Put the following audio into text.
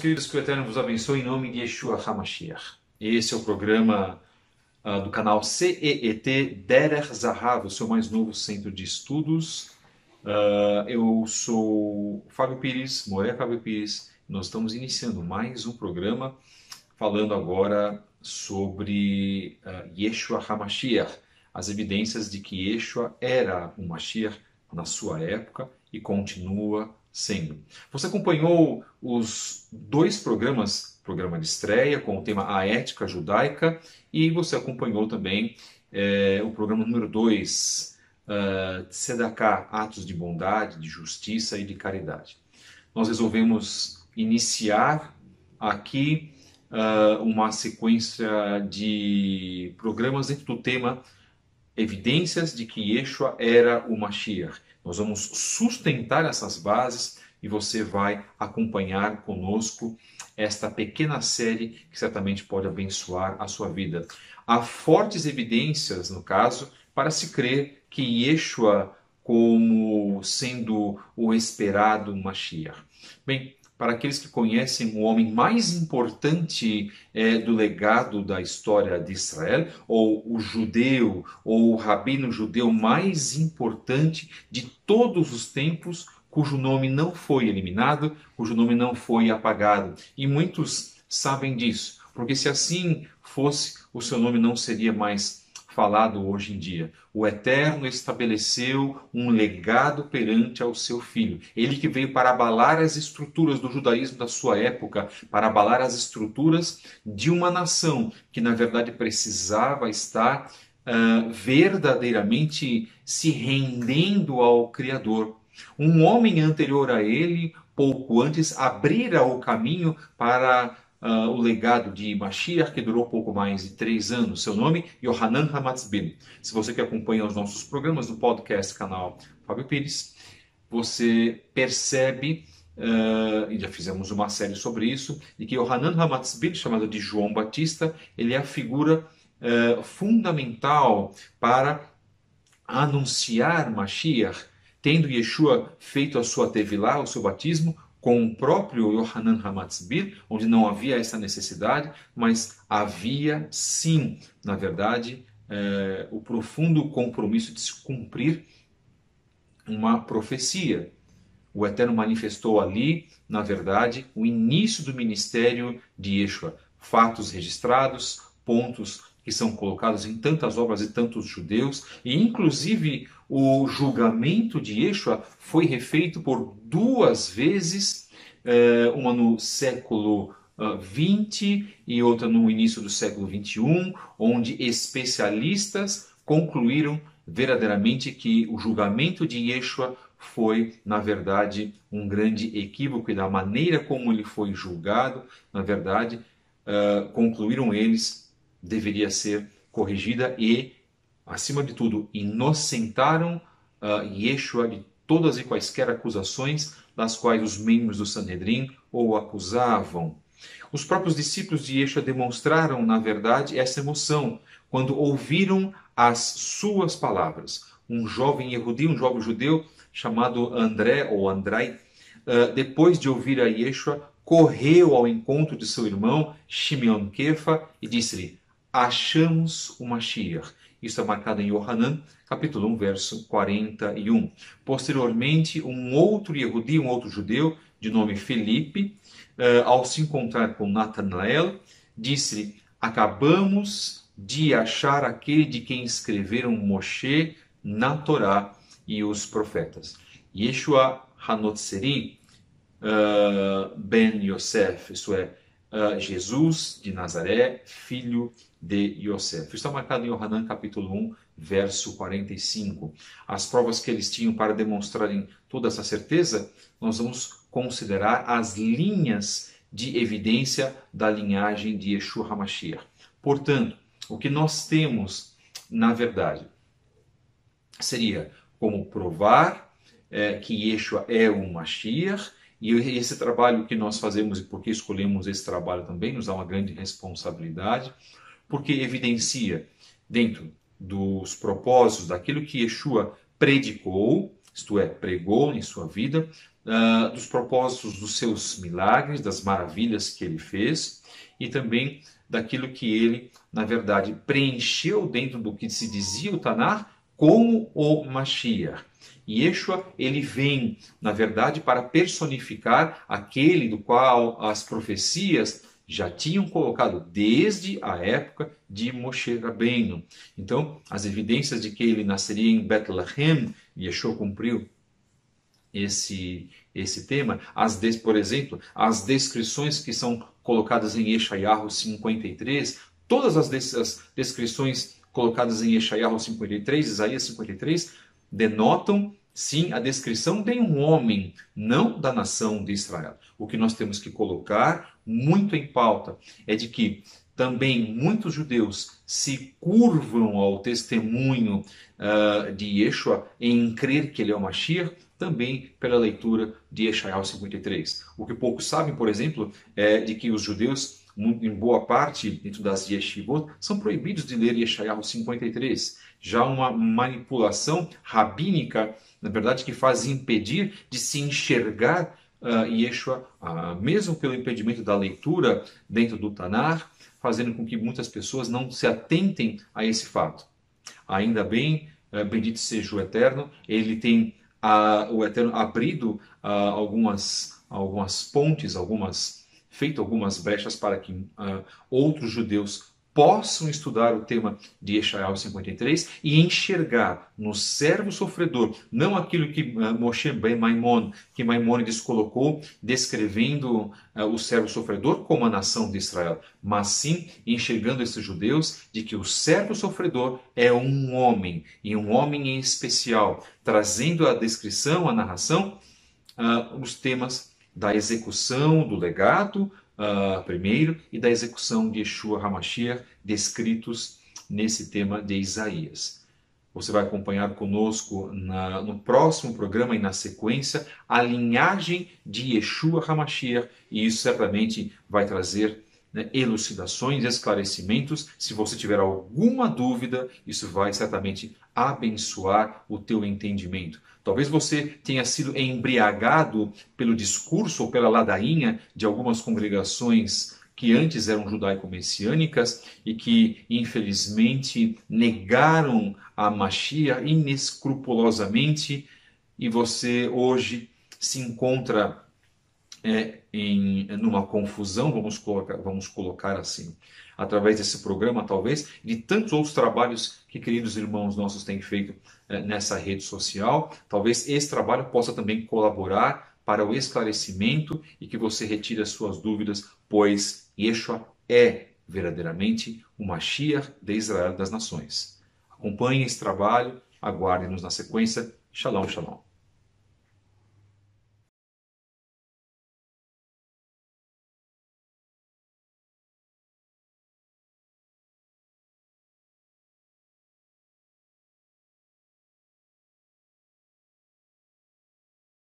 queridos, que o Eterno vos abençoe em nome de Yeshua HaMashiach. Esse é o programa do canal CEET Derech Zahav, o seu mais novo centro de estudos. Eu sou Fábio Pires, Moré Fábio Pires. Nós estamos iniciando mais um programa falando agora sobre Yeshua HaMashiach, as evidências de que Yeshua era um Mashiach na sua época e continua sendo. Você acompanhou os dois programas, programa de estreia com o tema A Ética Judaica, e você acompanhou também o programa número 2, Tzedakah, Atos de Bondade, de Justiça e de Caridade. Nós resolvemos iniciar aqui uma sequência de programas dentro do tema Evidências de que Yeshua era o Mashiach. Nós vamos sustentar essas bases e você vai acompanhar conosco esta pequena série que certamente pode abençoar a sua vida. Há fortes evidências, no caso, para se crer que Yeshua como sendo o esperado Mashiach. Bem, para aqueles que conhecem o homem mais importante do legado da história de Israel, ou o judeu, ou o rabino judeu mais importante de todos os tempos, cujo nome não foi eliminado, cujo nome não foi apagado. E muitos sabem disso, porque se assim fosse, o seu nome não seria mais falado hoje em dia. O Eterno estabeleceu um legado perante ao seu Filho. Ele que veio para abalar as estruturas do judaísmo da sua época, para abalar as estruturas de uma nação que, na verdade, precisava estar verdadeiramente se rendendo ao Criador. Um homem anterior a ele, pouco antes, abrira o caminho para o legado de Mashiach, que durou pouco mais de 3 anos. Seu nome, Yohanan Hamatzbil. Se você que acompanha os nossos programas do podcast canal Fábio Pires, você percebe, e já fizemos uma série sobre isso, de que Yohanan Hamatzbil, chamado de João Batista, ele é a figura fundamental para anunciar Mashiach, tendo Yeshua feito a sua tevilá, o seu batismo, com o próprio Yohanan Hamatzbil, onde não havia essa necessidade, mas havia sim, na verdade, o profundo compromisso de se cumprir uma profecia. O Eterno manifestou ali, na verdade, o início do ministério de Yeshua. Fatos registrados, pontos que são colocados em tantas obras e tantos judeus, e inclusive o julgamento de Yeshua foi refeito por 2 vezes, uma no século 20 e outra no início do século 21, onde especialistas concluíram verdadeiramente que o julgamento de Yeshua foi, na verdade, um grande equívoco, e da maneira como ele foi julgado, na verdade, concluíram eles, deveria ser corrigida e, acima de tudo, inocentaram Yeshua de todas e quaisquer acusações das quais os membros do Sanhedrin o acusavam. Os próprios discípulos de Yeshua demonstraram, na verdade, essa emoção quando ouviram as suas palavras. Um jovem Yehudi, um jovem judeu chamado André ou Andrai, depois de ouvir a Yeshua, correu ao encontro de seu irmão Shimeon Kefa e disse-lhe: achamos o Mashiach. Isso é marcado em Yohanan, capítulo 1, verso 41. Posteriormente, um outro Yehudi, um outro judeu, de nome Felipe, ao se encontrar com Natanael, disse-lhe: acabamos de achar aquele de quem escreveram Moshe na Torá e os profetas. Yeshua Hanotseri ben Yosef, isto é, Jesus de Nazaré, filho de Yosef. Isso está marcado em Yohanan capítulo 1, verso 45. As provas que eles tinham para demonstrarem toda essa certeza, nós vamos considerar as linhas de evidência da linhagem de Yeshua HaMashiach. Portanto, o que nós temos, na verdade, seria como provar que Yeshua é o Mashiach. E esse trabalho que nós fazemos, e porque escolhemos esse trabalho também, nos dá uma grande responsabilidade, porque evidencia, dentro dos propósitos daquilo que Yeshua predicou, isto é, pregou em sua vida, dos propósitos dos seus milagres, das maravilhas que ele fez e também daquilo que ele, na verdade, preencheu dentro do que se dizia o Tanar como o Mashiach. Yeshua, ele vem, na verdade, para personificar aquele do qual as profecias já tinham colocado desde a época de Moshe Rabbeinu. Então, as evidências de que ele nasceria em Bethlehem, Yeshua cumpriu esse tema. Por exemplo, as descrições que são colocadas em Yeshayahu 53, todas as descrições colocadas em Yeshayahu 53, Isaías 53, denotam, sim, a descrição de um homem, não da nação de Israel. O que nós temos que colocar muito em pauta é de que também muitos judeus se curvam ao testemunho de Yeshua em crer que ele é o Mashiach, também pela leitura de Yeshayahu 53. O que poucos sabem, por exemplo, é de que os judeus, em boa parte, dentro das yeshivot, são proibidos de ler Yeshayahu 53. Já uma manipulação rabínica, na verdade, que faz impedir de se enxergar Yeshua, mesmo pelo impedimento da leitura dentro do Tanar, fazendo com que muitas pessoas não se atentem a esse fato. Ainda bem, bendito seja o Eterno, ele tem o Eterno abrido algumas pontes, feito algumas brechas para que outros judeus possam estudar o tema de Yeshayahu 53 e enxergar no servo sofredor, não aquilo que Moshe ben Maimon, que Maimônides colocou, descrevendo o servo sofredor como a nação de Israel, mas sim enxergando esses judeus de que o servo sofredor é um homem, e um homem em especial, trazendo a descrição, a narração, os temas da execução do legado, primeiro, e da execução de Yeshua HaMashiach, descritos nesse tema de Isaías. Você vai acompanhar conosco no próximo programa e na sequência a linhagem de Yeshua HaMashiach, e isso certamente vai trazer elucidações, esclarecimentos. Se você tiver alguma dúvida, isso vai certamente abençoar o teu entendimento. Talvez você tenha sido embriagado pelo discurso ou pela ladainha de algumas congregações que antes eram judaico-messiânicas e que, infelizmente, negaram a Mashiach inescrupulosamente, e você hoje se encontra numa confusão, vamos colocar assim, através desse programa, talvez, e de tantos outros trabalhos que queridos irmãos nossos têm feito nessa rede social. Talvez esse trabalho possa também colaborar para o esclarecimento e que você retire as suas dúvidas, pois Yeshua é verdadeiramente o Mashiach de Israel das nações. Acompanhe esse trabalho, aguarde-nos na sequência. Shalom, shalom.